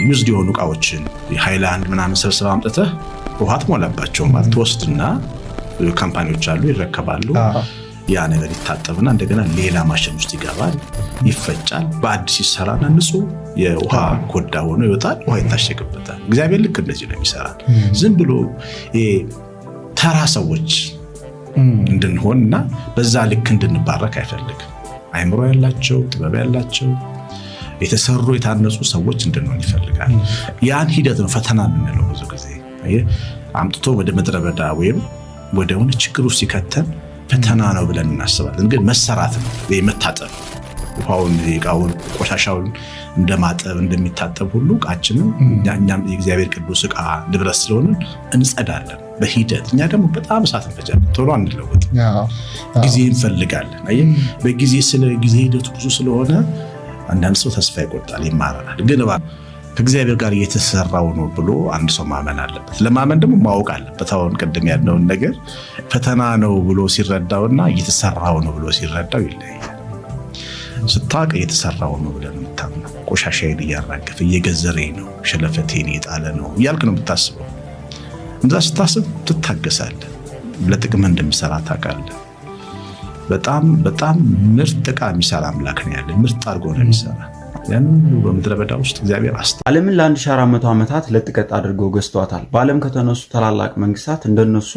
ዩዝድ የሆኑ እቃዎችን ሃይላንድ ምናምን ሰብስበህ አምጥተህ ውሃ ትሞላባቸው ማለት ትወስድና ካምፓኒዎች አሉ ይረከባሉ። ያ ነገር ይታጠብና እንደገና ሌላ ማሽን ውስጥ ይገባል፣ ይፈጫል፣ በአዲስ ይሰራና ንጹህ የውሃ ኮዳ ሆኖ ይወጣል፣ ውሃ ይታሸግበታል። እግዚአብሔር ልክ እንደዚህ ነው የሚሰራው። ዝም ብሎ ተራ ሰዎች እንድንሆንና በዛ ልክ እንድንባረክ አይፈልግም። አይምሮ ያላቸው ጥበብ ያላቸው የተሰሩ የታነጹ ሰዎች እንድንሆን ይፈልጋል። ያን ሂደት ነው ፈተና የምንለው። ብዙ ጊዜ አምጥቶ ወደ ምድረ በዳ ወይም ወደ ሆነ ችግር ውስጥ ሲከተን ፈተና ነው ብለን እናስባለን። ግን መሰራት ነው መታጠብ፣ ውሃውን እቃውን ቆሻሻውን እንደማጠብ እንደሚታጠብ ሁሉ እቃችንን እኛም የእግዚአብሔር ቅዱስ እቃ ንብረት ስለሆነ እንጸዳለን በሂደት። እኛ ደግሞ በጣም እሳት እንፈጃለን፣ ቶሎ አንለወጥ፣ ጊዜ እንፈልጋለን። በጊዜ ጊዜ ሂደቱ ብዙ ስለሆነ አንዳንድ ሰው ተስፋ ይቆርጣል፣ ይማራል። ግን ከእግዚአብሔር ጋር እየተሰራው ነው ብሎ አንድ ሰው ማመን አለበት። ለማመን ደግሞ ማወቅ አለበት። አሁን ቅድም ያለውን ነገር ፈተና ነው ብሎ ሲረዳውና እየተሰራው ነው ብሎ ሲረዳው ይለያል። ስታውቅ እየተሰራው ነው ብለህ ነው የምታምነው። ቆሻሻዬን እያራገፈ እየገዘረኝ ነው፣ ሸለፈቴን እየጣለ ነው እያልክ ነው የምታስበው። እንደዛ ስታስብ ትታገሳለህ፣ ለጥቅም እንደሚሰራ ታውቃለህ። በጣም በጣም ምርጥ ዕቃ የሚሰራ አምላክ ነው ያለ፣ ምርጥ አድርጎ ነው የሚሰራ። ያን ሁሉ በምድረ በዳ ውስጥ እግዚአብሔር ዓለምን ለ1400 ዓመታት ለጥቀጥ አድርገው ገዝቷታል። በዓለም ከተነሱ ታላላቅ መንግስታት እንደነሱ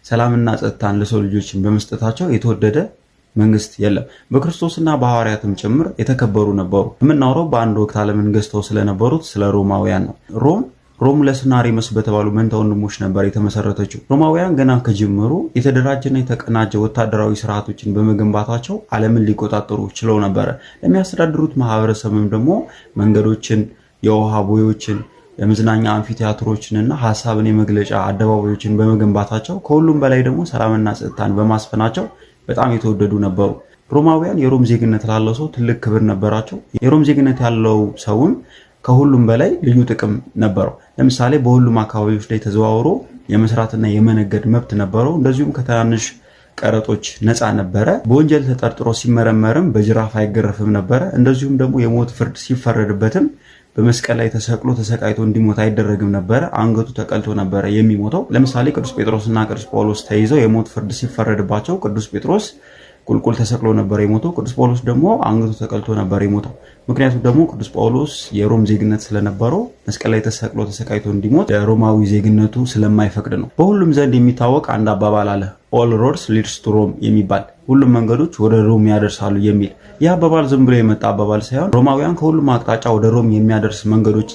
ሰላምና ጸጥታን ለሰው ልጆች በመስጠታቸው የተወደደ መንግስት የለም። በክርስቶስና በሐዋርያትም ጭምር የተከበሩ ነበሩ። የምናወራው በአንድ ወቅት ዓለምን ገዝተው ስለነበሩት ስለ ሮማውያን ነው። ሮሙለስና ሬመስ በተባሉ መንታ ወንድሞች ነበር የተመሰረተችው። ሮማውያን ገና ከጅምሩ የተደራጀና የተቀናጀ ወታደራዊ ስርዓቶችን በመገንባታቸው ዓለምን ሊቆጣጠሩ ችለው ነበረ። ለሚያስተዳድሩት ማህበረሰብም ደግሞ መንገዶችን፣ የውሃ ቦዮችን፣ የመዝናኛ አምፊቲያትሮችንና ሐሳብን የመግለጫ አደባባዮችን በመገንባታቸው ከሁሉም በላይ ደግሞ ሰላምና ጸጥታን በማስፈናቸው በጣም የተወደዱ ነበሩ። ሮማውያን የሮም ዜግነት ላለው ሰው ትልቅ ክብር ነበራቸው። የሮም ዜግነት ያለው ሰውን ከሁሉም በላይ ልዩ ጥቅም ነበረው። ለምሳሌ በሁሉም አካባቢዎች ላይ ተዘዋውሮ የመስራትና የመነገድ መብት ነበረው። እንደዚሁም ከትናንሽ ቀረጦች ነፃ ነበረ። በወንጀል ተጠርጥሮ ሲመረመርም በጅራፍ አይገረፍም ነበረ። እንደዚሁም ደግሞ የሞት ፍርድ ሲፈረድበትም በመስቀል ላይ ተሰቅሎ ተሰቃይቶ እንዲሞት አይደረግም ነበረ። አንገቱ ተቀልቶ ነበረ የሚሞተው። ለምሳሌ ቅዱስ ጴጥሮስና ቅዱስ ጳውሎስ ተይዘው የሞት ፍርድ ሲፈረድባቸው ቅዱስ ጴጥሮስ ቁልቁል ተሰቅሎ ነበር የሞተው። ቅዱስ ጳውሎስ ደግሞ አንገቱ ተቀልቶ ነበር የሞተው። ምክንያቱም ደግሞ ቅዱስ ጳውሎስ የሮም ዜግነት ስለነበረው መስቀል ላይ ተሰቅሎ ተሰቃይቶ እንዲሞት የሮማዊ ዜግነቱ ስለማይፈቅድ ነው። በሁሉም ዘንድ የሚታወቅ አንድ አባባል አለ፣ ኦል ሮድስ ሊድስ ቱ ሮም የሚባል፣ ሁሉም መንገዶች ወደ ሮም ያደርሳሉ የሚል። ይህ አባባል ዝም ብሎ የመጣ አባባል ሳይሆን ሮማውያን ከሁሉም አቅጣጫ ወደ ሮም የሚያደርስ መንገዶችን